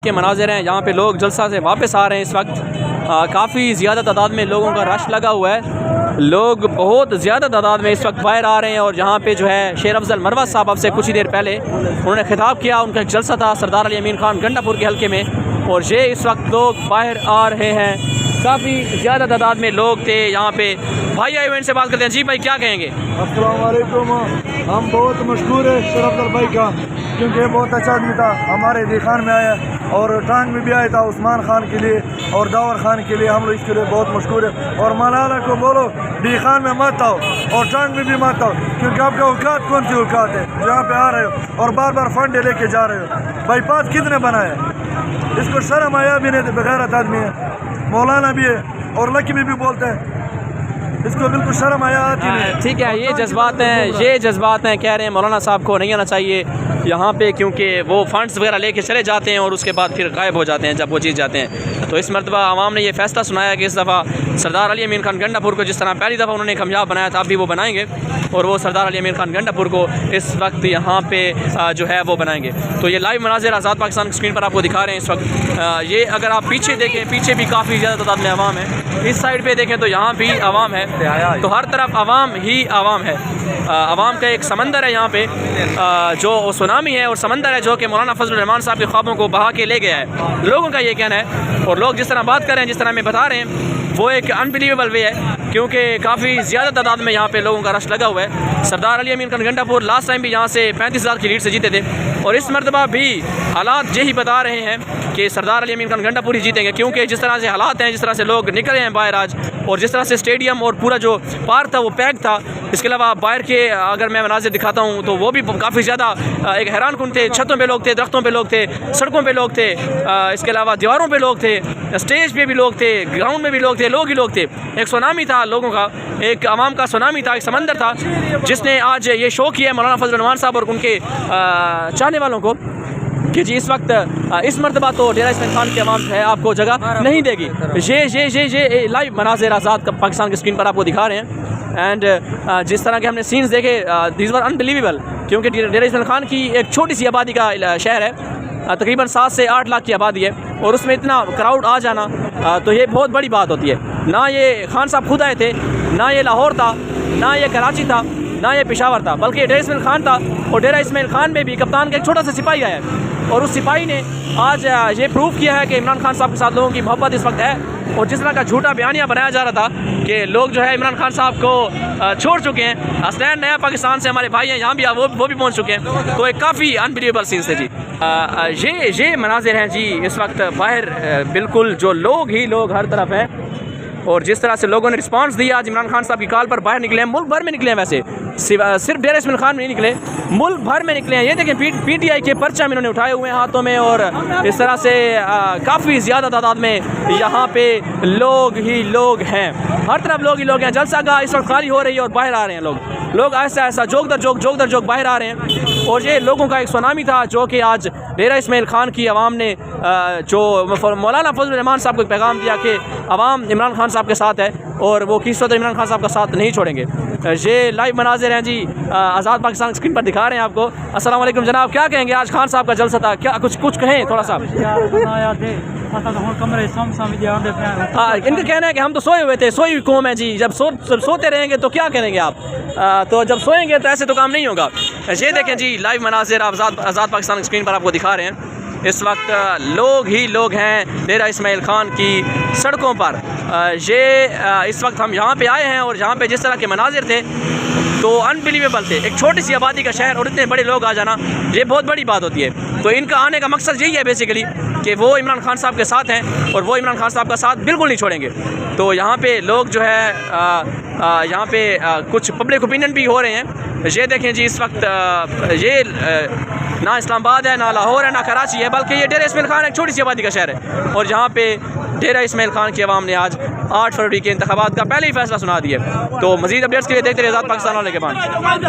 के मनाज़िर हैं। यहाँ पे लोग जलसा से वापस आ रहे हैं। इस वक्त काफ़ी ज़्यादा तादाद में लोगों का रश लगा हुआ है। लोग बहुत ज़्यादा तादाद में इस वक्त बाहर आ रहे हैं। और यहाँ पे जो है शेर अफजल मरवत साहब अब से कुछ ही देर पहले उन्होंने खिताब किया। उनका एक जलसा था सरदार अली अमीन खान गंडापुर के हल्के में, और ये इस वक्त लोग बाहर आ रहे हैं। काफ़ी ज़्यादा तादाद में लोग थे यहाँ पे। भाई आए इवेंट से बात करते हैं। जी भाई क्या कहेंगे? अस्सलाम वालेकुम। हम बहुत मशहूर है शेर अफजल भाई का, क्योंकि ये बहुत अच्छा आदमी था। हमारे दी खान में आया और टांग में भी आया था उस्मान खान के लिए और दावर खान के लिए। हम लोग इसके लिए बहुत मशहूर है। और मौलाना को बोलो दी खान में मत आओ और टांग में भी मत आओ, क्योंकि आपका औकात कौन सी औकात है जहाँ पे आ रहे हो और बार बार फंडे लेके जा रहे हो। बाईपास कितने बनाया? इसको शर्म आया भी नहीं, बेगैरत आदमी है। मौलाना भी है और लकी में भी बोलते हैं, इसको बिल्कुल शर्म आया आती नहीं। ठीक है, ये जज्बात हैं कह रहे हैं मौलाना साहब को नहीं आना चाहिए यहाँ पे, क्योंकि वो फंड्स वगैरह लेके चले जाते हैं और उसके बाद फिर गायब हो जाते हैं जब वो चीज़ जाते हैं। तो इस मरतबा आवाम ने ये फैसला सुनाया कि इस दफ़ा सरदार अली अमीन खान गंडापुर को जिस तरह पहली दफ़ा उन्होंने कामयाब बनाया था, अब भी वो बनाएंगे। और वो सरदार अली अमीन खान गंडापुर को इस वक्त यहाँ पे जो है वो बनाएंगे। तो ये लाइव मनाज़िर आज़ाद पाकिस्तान की स्क्रीन पर आपको दिखा रहे हैं इस वक्त। ये अगर आप पीछे देखें, पीछे भी काफ़ी ज़्यादा तादाद में आवाम है। इस साइड पे देखें तो यहाँ भी आवाम है, तो हर तरफ आवाम ही आवाम है। आवाम का एक समंदर है यहाँ पे, जो सुनामी है और समंदर है जो कि मौलाना फजल रहमान साहब के ख्वाबों को बहा के ले गया है। लोगों का ये कहना है, और लोग जिस तरह बात कर रहे हैं, जिस तरह हमें बता रहे हैं, वो एक अनबिलीवेबल वे है, क्योंकि काफ़ी ज़्यादा तादाद में यहाँ पे लोगों का रश लगा हुआ है। सरदार अली अमीन खान गंडापुर लास्ट टाइम भी यहाँ से 35,000 की लीड से जीते थे, और इस मरतबा भी हालात यही बता रहे हैं कि सरदार अली अमीन खान गंडापुर ही जीतेंगे, क्योंकि जिस तरह से हालात हैं, जिस तरह से लोग निकले हैं बाहर आज, और जिस तरह से स्टेडियम और पूरा जो पार्क था वो पैक था। इसके अलावा बाहर के अगर मैं मनाज़िर दिखाता हूँ तो वो भी काफ़ी ज़्यादा एक हैरान कुन थे। छतों पे लोग थे, दरख्तों पे लोग थे, सड़कों पे लोग थे, इसके अलावा दीवारों पे लोग थे, स्टेज पे भी लोग थे, ग्राउंड में भी लोग थे, लोग ही लोग थे। एक सुनामी था लोगों का, एक आवाम का सुनामी था, एक समंदर था, जिसने आज ये शो किया है मौलाना फजल रहमान साहब और उनके चाहने वालों को कि जी इस वक्त इस मरतबा तो डेरा इस्माइल खान की आवाम है आपको जगह नहीं देगी। ये लाइव मनाज़िर आज़ाद पाकिस्तान की स्क्रीन पर आपको दिखा रहे हैं। एंड जिस तरह के हमने सीन्स देखे, दिस वर अनबिलीवेबल, क्योंकि डेरा इस्माइल खान की एक छोटी सी आबादी का शहर है, तकरीबन 7 से 8 लाख की आबादी है, और उसमें इतना क्राउड आ जाना तो ये बहुत बड़ी बात होती है। ना ये खान साहब खुद आए थे, ना ये लाहौर था, ना ये कराची था, ना ये पेशावर था, बल्कि डेरा इस्माइल खान था। और डेरा इस्माइल खान में भी कप्तान का एक छोटा सा सिपाही आया है, और उस सिपाही ने आज ये प्रूव किया है कि इमरान खान साहब के साथ लोगों की मोहब्बत इस वक्त है। और जिस तरह का झूठा बयानिया बनाया जा रहा था कि लोग जो है इमरान खान साहब को छोड़ चुके हैं, हसनैन नया पाकिस्तान से हमारे भाई हैं यहाँ भी, वो भी पहुँच चुके हैं, तो एक काफ़ी अनबिलीवेबल सीन्स थे जी। ये मनाज़िर हैं जी इस वक्त बाहर, बिल्कुल जो लोग ही लोग हर तरफ हैं। और जिस तरह से लोगों ने रिस्पांस दिया आज इमरान खान साहब की कॉल पर, बाहर निकले हैं, मुल्क भर में निकले हैं, वैसे सिर्फ डेरा इस्माइल खान में नहीं निकले, मुल्क भर में निकले हैं। ये देखें PTI के परचम इन्होंने उठाए हुए हैं हाथों में, और इस तरह से काफ़ी ज़्यादा तादाद में यहाँ पे लोग ही लोग हैं, हर तरफ लोग ही लोग हैं। जलसागाह इस वक्त खाली हो रही है और बाहर आ रहे हैं लोग ऐसा ऐसा जोक दर जोक बाहर आ रहे हैं। और ये लोगों का एक सुनामी था जो कि आज डेरा इस्माइल खान की आवाम ने जो मौलाना फजल रहमान साहब को एक पैगाम दिया कि आवाम इमरान खान साहब के साथ है और वो किसी वक्त इमरान खान साहब का साथ नहीं छोड़ेंगे। ये लाइव मनाज़िर हैं जी, आज़ाद पाकिस्तान स्क्रीन पर दिखा रहे हैं आपको। अस्सलाम वालेकुम जनाब, क्या कहेंगे? आज खान साहब का जलसा था, क्या कुछ कहें थोड़ा सा? इनका कहना है कि हम तो सोए हुए थे, सोई हुई कौम है जी, जब सोते रहेंगे तो क्या करेंगे आप, तो जब सोएंगे तो ऐसे तो काम नहीं होगा। ये देखें जी लाइव मनाज़िर आज़ाद पाकिस्तान स्क्रीन पर आपको दिखा रहे हैं। इस वक्त लोग ही लोग हैं डेरा इस्माइल खान की सड़कों पर। इस वक्त हम यहाँ पे आए हैं और यहाँ पे जिस तरह के मनाजिर थे तो अनबिलीवेबल थे। एक छोटी सी आबादी का शहर और इतने बड़े लोग आ जाना, ये बहुत बड़ी बात होती है। तो इनका आने का मकसद यही है बेसिकली कि वो इमरान खान साहब के साथ हैं और वो इमरान खान साहब का साथ बिल्कुल नहीं छोड़ेंगे। तो यहाँ पे लोग जो है यहाँ पे कुछ पब्लिक ओपिनियन भी हो रहे हैं। ये देखें जी इस वक्त ये ना इस्लामाबाद है, ना लाहौर है, ना कराची है, बल्कि ये डेरा इस्माइल खान एक छोटी सी आबादी का शहर है। और यहाँ पे डेरा इस्माइल खान की आवाम ने आज 8 फरवरी के इंतखाबात का पहले ही फैसला सुना दिया। तो मज़ीद अपडेट्स के लिए देखते रहिए आज़ाद पाकिस्तान वाले के बाद।